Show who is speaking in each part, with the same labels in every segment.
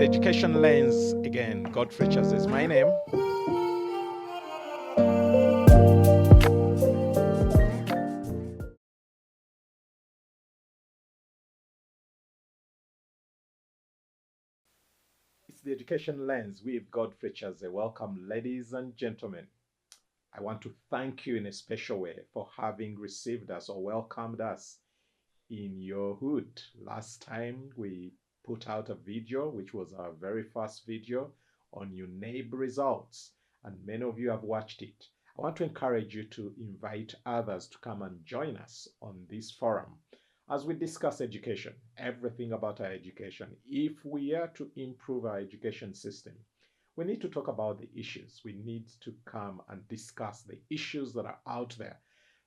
Speaker 1: the Education Lens again. Godfrey Chaz is my name. It's the Education Lens with Godfrey Chaz. Welcome, ladies and gentlemen. I want to thank you in a special way for having received us or welcomed us in your hood. Last time we put out a video, which was our very first video on UNAIB results, and many of you have watched it. I want to encourage you to invite others to come and join us on this forum as we discuss education, everything about our education. If we are to improve our education system, we need to talk about the issues. We need to come and discuss the issues that are out there.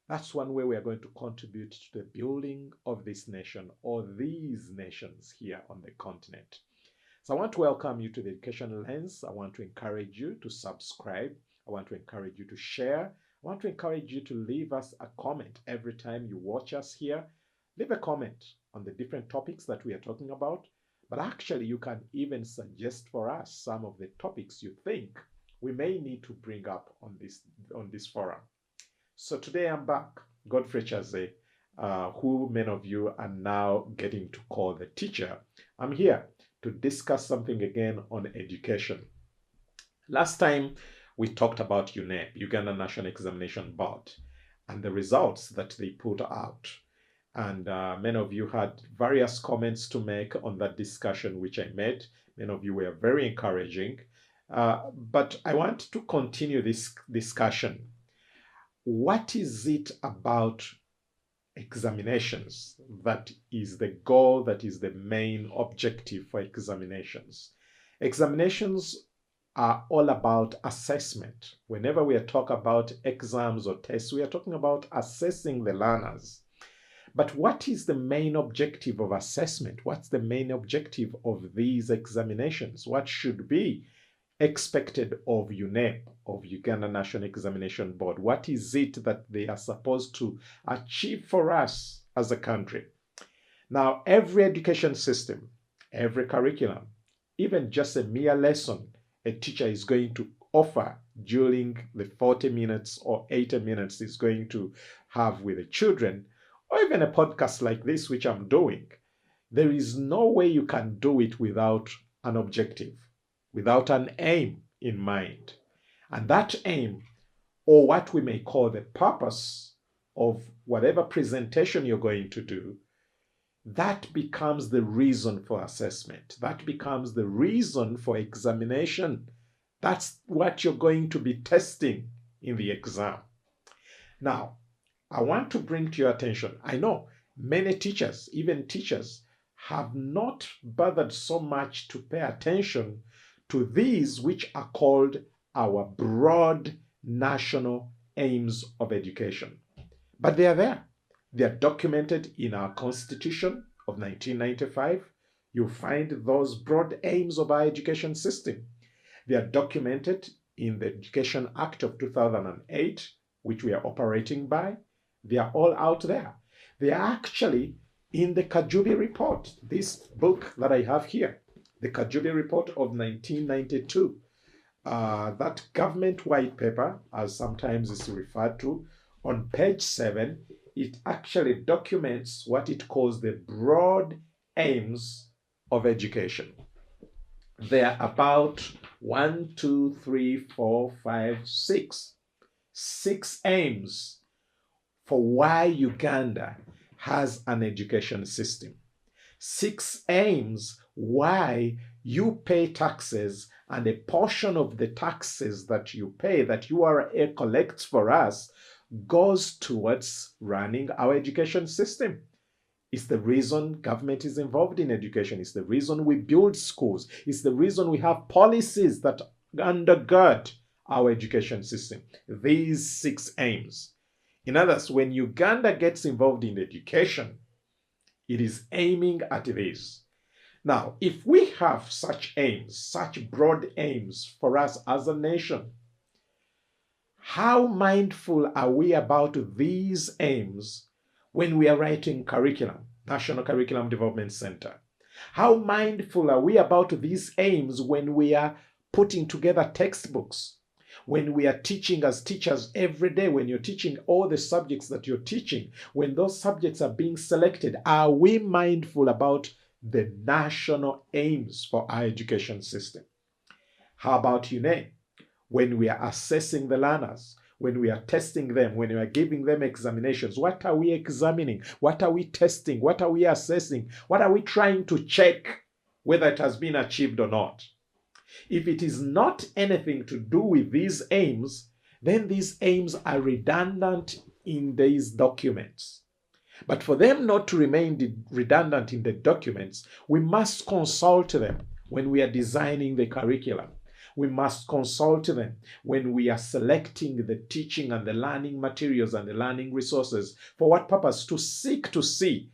Speaker 1: That's one way we are going to contribute to the building of this nation or these nations here on the continent. So I want to welcome you to the Education Lens. I want to encourage you to subscribe. I want to encourage you to share. I want to encourage you to leave us a comment every time you watch us here. Leave a comment on the different topics that we are talking about. But actually, you can even suggest for us some of the topics you think we may need to bring up on this forum. So today I'm back, Godfrey Chaz, who many of you are now getting to call the teacher. I'm here to discuss something again on education. Last time we talked about UNAIB, Uganda National Examination Board, and the results that they put out. And many of you had various comments to make on that discussion which I made. Many of you were very encouraging. But I want to continue this discussion. What is it about examinations that is the goal, that is the main objective for examinations? Examinations are all about assessment. Whenever we talk about exams or tests, we are talking about assessing the learners. But what is the main objective of assessment? What's the main objective of these examinations? What should be expected of UNAIB, of Uganda National Examination Board? What is it that they are supposed to achieve for us as a country? Now, every education system, every curriculum, even just a mere lesson a teacher is going to offer during the 40 minutes or 80 minutes is going to have with the children, or even a podcast like this, which I'm doing, there is no way you can do it without an objective, without an aim in mind. And that aim, or what we may call the purpose of whatever presentation you're going to do, that becomes the reason for assessment. That becomes the reason for examination. That's what you're going to be testing in the exam. Now, I want to bring to your attention, I know many teachers, even teachers, have not bothered so much to pay attention to these which are called our broad national aims of education. But they are there. They are documented in our Constitution of 1995. You'll find those broad aims of our education system. They are documented in the Education Act of 2008, which we are operating by. They are all out there. They are actually in the Kajubi Report, this book that I have here, the Kajubi Report of 1992. That government white paper, as sometimes it's referred to, on page 7, it actually documents what it calls the broad aims of education. There are about 6 aims for why Uganda has an education system. 6 aims why you pay taxes, and a portion of the taxes that you pay, that URA collects for us, goes towards running our education system. It's the reason government is involved in education. It's the reason we build schools. It's the reason we have policies that undergird our education system. These 6 aims. In other words, when Uganda gets involved in education, it is aiming at this. Now, if we have such aims, such broad aims for us as a nation, how mindful are we about these aims when we are writing curriculum, National Curriculum Development Center? How mindful are we about these aims when we are putting together textbooks? When we are teaching as teachers every day, when you're teaching all the subjects that you're teaching, when those subjects are being selected, are we mindful about the national aims for our education system? How about UNE? When we are assessing the learners, when we are testing them, when we are giving them examinations, what are we examining? What are we testing? What are we assessing? What are we trying to check whether it has been achieved or not? If it is not anything to do with these aims, then these aims are redundant in these documents. But for them not to remain redundant in the documents, we must consult them when we are designing the curriculum. We must consult them when we are selecting the teaching and the learning materials and the learning resources. For what purpose? To seek to see,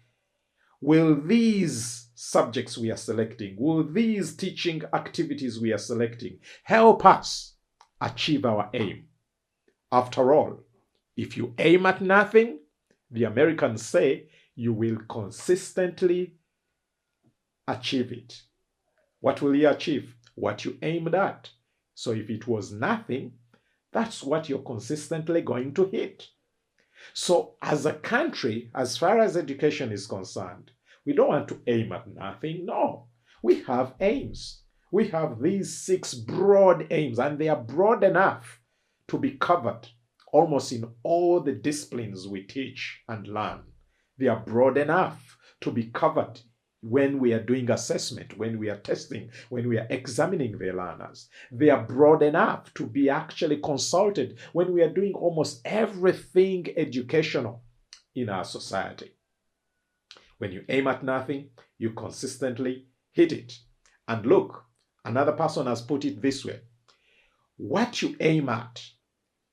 Speaker 1: will these subjects we are selecting, will these teaching activities we are selecting help us achieve our aim? After all, if you aim at nothing, the Americans say you will consistently achieve it. What will you achieve? What you aimed at. So if it was nothing, that's what you're consistently going to hit. So as a country, as far as education is concerned, we don't want to aim at nothing. No, we have aims. We have these 6 broad aims, and they are broad enough to be covered almost in all the disciplines we teach and learn. They are broad enough to be covered when we are doing assessment, when we are testing, when we are examining the learners. They are broad enough to be actually consulted when we are doing almost everything educational in our society. When you aim at nothing, you consistently hit it. And look, another person has put it this way: what you aim at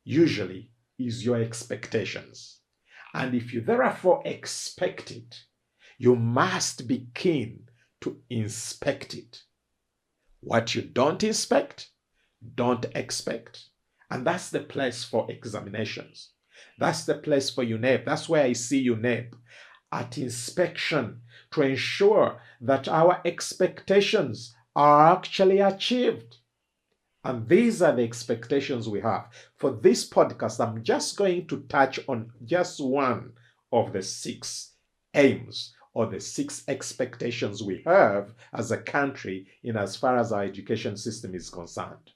Speaker 1: usually is your expectations. And if you therefore expect it, you must be keen to inspect it. What you don't inspect, don't expect. And that's the place for examinations. That's the place for UNEP. That's where I see UNEP at inspection, to ensure that our expectations are actually achieved. And these are the expectations we have. For this podcast, I'm just going to touch on just one of the 6 aims or the 6 expectations we have as a country in as far as our education system is concerned.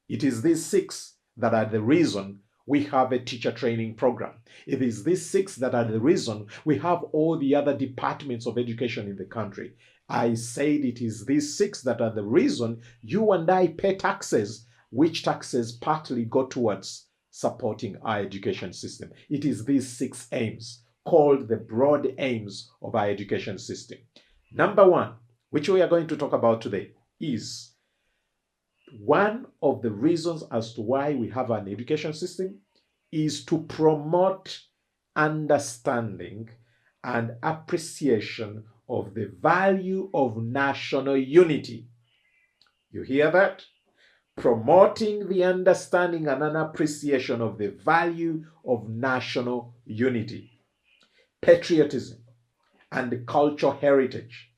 Speaker 1: It is these 6 that are the reason we have a teacher training program. It is these 6 that are the reason we have all the other departments of education in the country. I said it is these 6 that are the reason you and I pay taxes, which taxes partly go towards supporting our education system. It is these 6 aims, called the broad aims of our education system. Number 1, which we are going to talk about today, is one of the reasons as to why we have an education system is to promote understanding and appreciation of the value of national unity. You hear that? Promoting the understanding and an appreciation of the value of national unity, patriotism, and cultural heritage,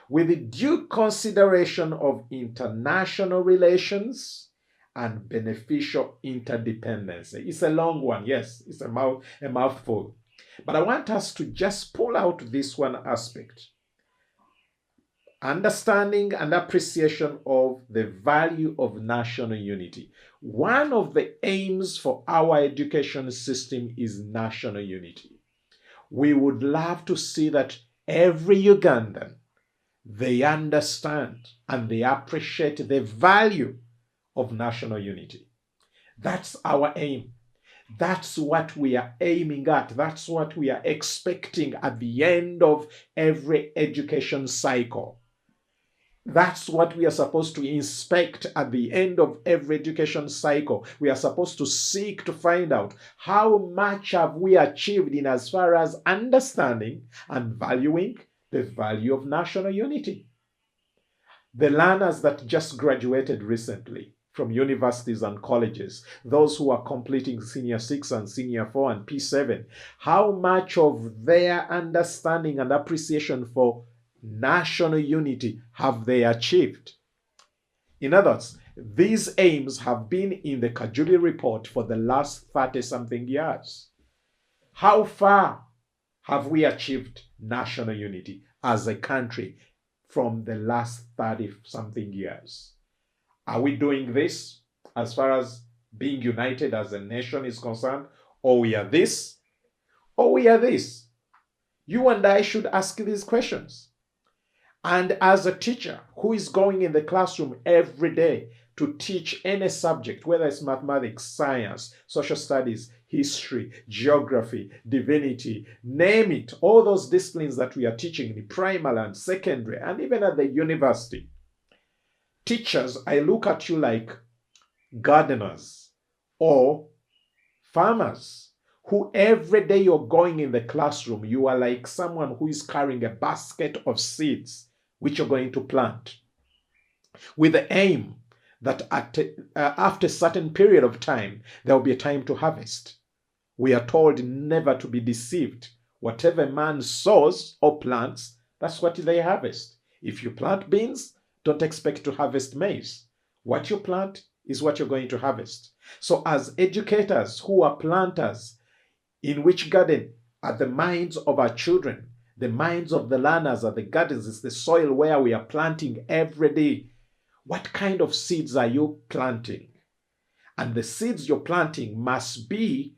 Speaker 1: with the due consideration of international relations and beneficial interdependence. It's a long one, yes, it's a mouthful. But I want us to just pull out this one aspect. Understanding and appreciation of the value of national unity. One of the aims for our education system is national unity. We would love to see that every Ugandan, they understand and they appreciate the value of national unity. That's our aim. That's what we are aiming at. That's what we are expecting at the end of every education cycle. That's what we are supposed to inspect at the end of every education cycle. We are supposed to seek to find out how much have we achieved in as far as understanding and valuing the value of national unity. The learners that just graduated recently from universities and colleges, those who are completing Senior 6 and Senior 4 and P7, how much of their understanding and appreciation for national unity have they achieved? In other words, these aims have been in the Kajubi Report for the last 30-something years. How far have we achieved national unity as a country from the last 30-something years? Are we doing this as far as being united as a nation is concerned? Or we are this? Or we are this? You and I should ask these questions. And as a teacher who is going in the classroom every day to teach any subject, whether it's mathematics, science, social studies, history, geography, divinity, name it, all those disciplines that we are teaching in primary and secondary, and even at the university. Teachers, I look at you like gardeners or farmers who every day you're going in the classroom, you are like someone who is carrying a basket of seeds which you're going to plant with the aim that after a certain period of time, there will be a time to harvest. We are told never to be deceived. Whatever man sows or plants, that's what they harvest. If you plant beans, don't expect to harvest maize. What you plant is what you're going to harvest. So as educators who are planters, in which garden are the minds of our children? The minds of the learners are the gardens, is the soil where we are planting every day. What kind of seeds are you planting? And the seeds you're planting must be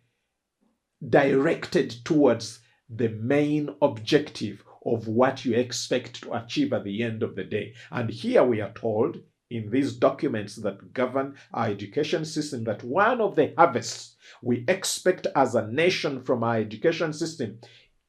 Speaker 1: directed towards the main objective of what you expect to achieve at the end of the day. And here we are told in these documents that govern our education system that one of the harvests we expect as a nation from our education system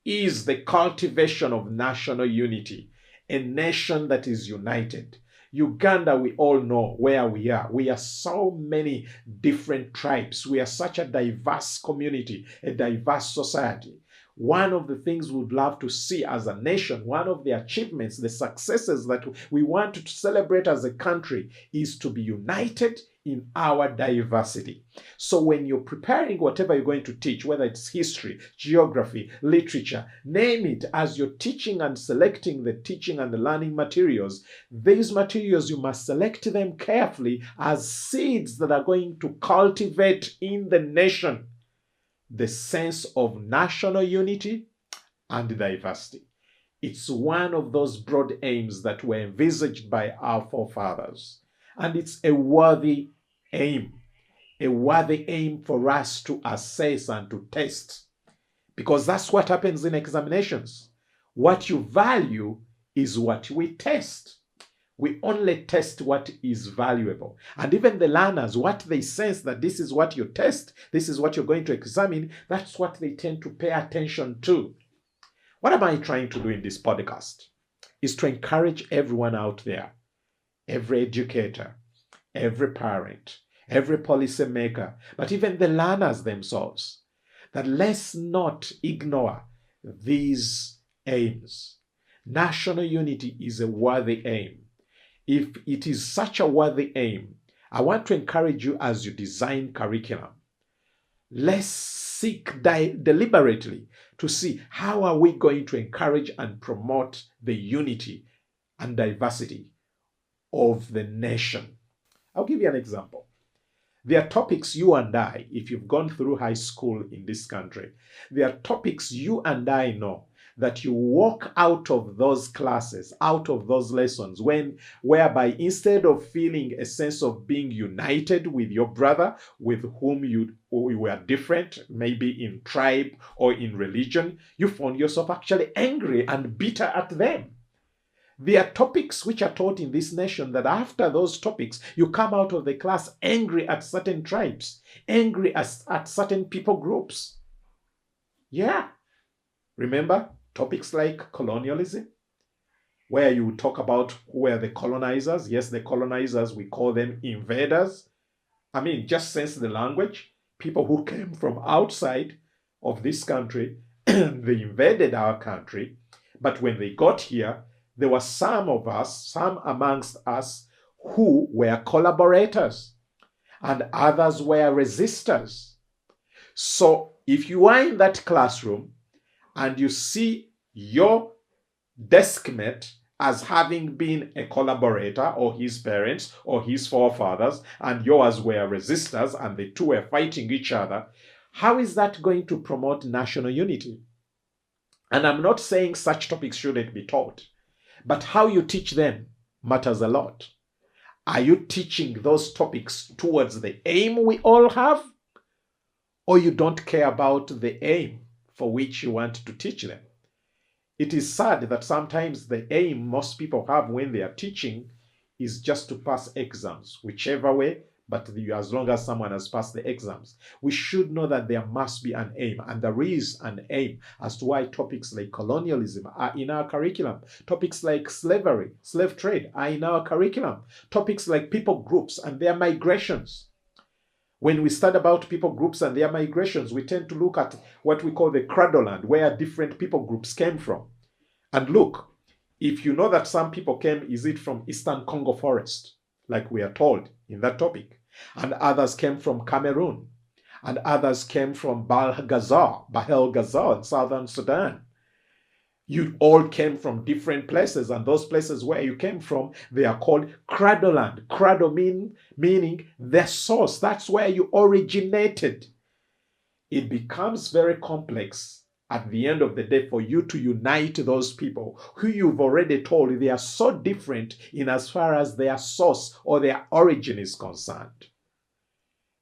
Speaker 1: is the cultivation of national unity, a nation that is united. Uganda, we all know where we are. We are so many different tribes. We are such a diverse community, a diverse society. One of the things we'd love to see as a nation, one of the achievements, the successes that we want to celebrate as a country is to be united in our diversity. So when you're preparing whatever you're going to teach, whether it's history, geography, literature, name it, as you're teaching and selecting the teaching and the learning materials, these materials, you must select them carefully as seeds that are going to cultivate in the nation the sense of national unity and diversity. It's one of those broad aims that were envisaged by our forefathers. And it's a worthy aim for us to assess and to test. Because that's what happens in examinations. What you value is what we test. We only test what is valuable. And even the learners, what they sense that this is what you test, this is what you're going to examine, that's what they tend to pay attention to. What am I trying to do in this podcast? Is to encourage everyone out there, every educator, every parent, every policymaker, but even the learners themselves, that let's not ignore these aims. National unity is a worthy aim. If it is such a worthy aim, I want to encourage you as you design curriculum. Let's seek deliberately to see how are we going to encourage and promote the unity and diversity of the nation. I'll give you an example. There are topics you and I, if you've gone through high school in this country, there are topics you and I know that you walk out of those classes, out of those lessons, whereby instead of feeling a sense of being united with your brother, with whom you were different, maybe in tribe or in religion, you found yourself actually angry and bitter at them. There are topics which are taught in this nation that after those topics, you come out of the class angry at certain tribes, angry at certain people groups. Yeah. Remember topics like colonialism, where you talk about who were the colonizers. Yes, the colonizers, we call them invaders. I mean, just sense the language. People who came from outside of this country, they invaded our country. But when they got here, there were some amongst us who were collaborators and others were resistors. So if you are in that classroom and you see your deskmate as having been a collaborator, or his parents or his forefathers, and yours were resistors and the two were fighting each other, how is that going to promote national unity? And I'm not saying such topics shouldn't be taught, but how you teach them matters a lot. Are you teaching those topics towards the aim we all have, or you don't care about the aim for which you want to teach them? It is sad that sometimes the aim most people have when they are teaching is just to pass exams, whichever way, but as long as someone has passed the exams. We should know that there must be an aim, and there is an aim as to why topics like colonialism are in our curriculum. Topics like slavery, slave trade are in our curriculum. Topics like people groups and their migrations. When we study about people groups and their migrations, we tend to look at what we call the cradleland, where different people groups came from. And look, if you know that some people came, is it from Eastern Congo forest, like we are told in that topic, and others came from Cameroon, and others came from Bahel Ghazal in southern Sudan. You all came from different places, and those places where you came from, they are called cradleland. Cradle meaning the source. That's where you originated. It becomes very complex at the end of the day for you to unite those people who you've already told they are so different in as far as their source or their origin is concerned.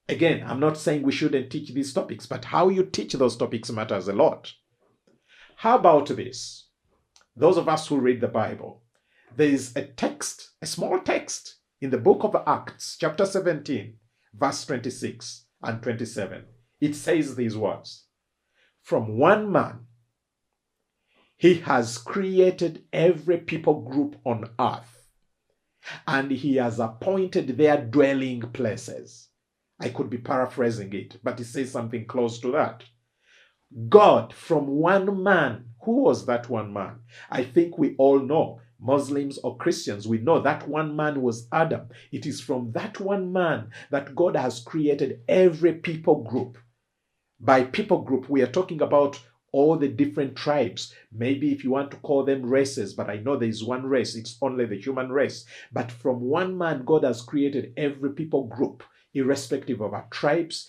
Speaker 1: Again, I'm not saying we shouldn't teach these topics, but how you teach those topics matters a lot. How about this? Those of us who read the Bible, there is a text, a small text in the book of Acts, chapter 17, verse 26 and 27. It says these words: "From one man, he has created every people group on earth, and he has appointed their dwelling places." I could be paraphrasing it, but it says something close to that. God, from one man. Who was that one man? I think we all know, Muslims or Christians, we know that one man was Adam. It is from that one man that God has created every people group. By people group, we are talking about all the different tribes. Maybe if you want to call them races, but I know there is one race, it's only the human race. But from one man, God has created every people group, irrespective of our tribes,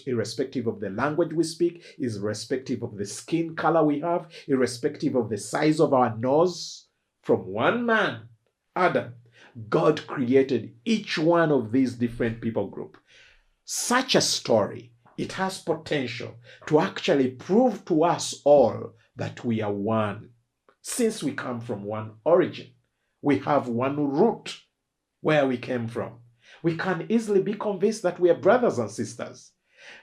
Speaker 1: irrespective of the language we speak, irrespective of the skin color we have, irrespective of the size of our nose. From one man, Adam, God created each one of these different people group. Such a story, it has potential to actually prove to us all that we are one. Since we come from one origin, we have one root where we came from. We can easily be convinced that we are brothers and sisters.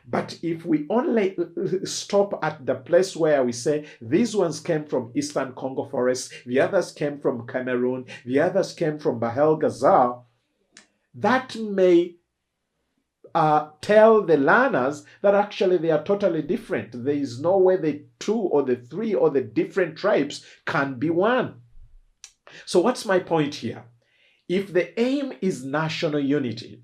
Speaker 1: But if we only stop at the place where we say these ones came from Eastern Congo forest, the others came from Cameroon, the others came from Bahel Ghazal, that may tell the learners that actually they are totally different. There is no way the two or the three or the different tribes can be one. So what's my point here? If the aim is national unity,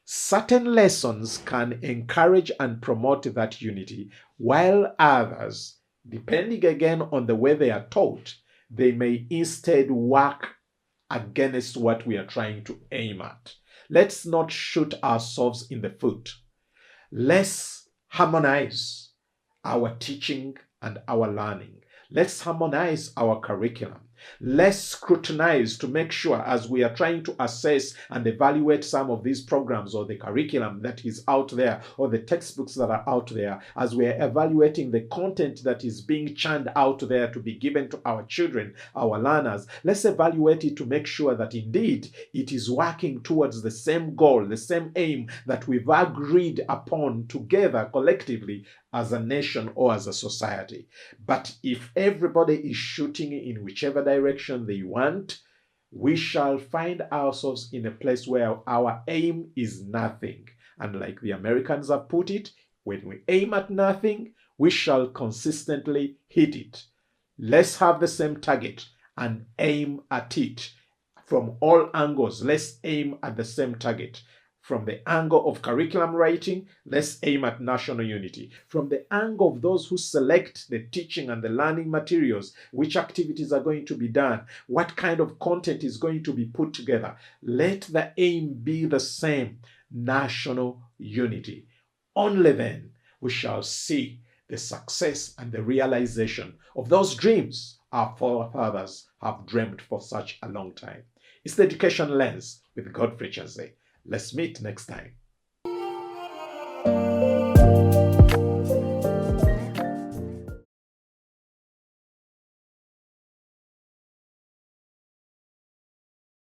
Speaker 1: certain lessons can encourage and promote that unity, while others, depending again on the way they are taught, they may instead work against what we are trying to aim at. Let's not shoot ourselves in the foot. Let's harmonize our teaching and our learning. Let's harmonize our curriculum. Let's scrutinize to make sure, as we are trying to assess and evaluate some of these programs or the curriculum that is out there or the textbooks that are out there, as we are evaluating the content that is being churned out there to be given to our children, our learners, let's evaluate it to make sure that indeed it is working towards the same goal, the same aim that we've agreed upon together collectively as a nation or as a society. But if everybody is shooting in whichever direction they want, we shall find ourselves in a place where our aim is nothing. And like the Americans have put it, when we aim at nothing, we shall consistently hit it. Let's have the same target and aim at it. From all angles, let's aim at the same target. From the angle of curriculum writing, let's aim at national unity. From the angle of those who select the teaching and the learning materials, which activities are going to be done, what kind of content is going to be put together, let the aim be the same: national unity. Only then we shall see the success and the realization of those dreams our forefathers have dreamed for such a long time. It's the Education Lens with Godfrey Chazé. Let's meet next time.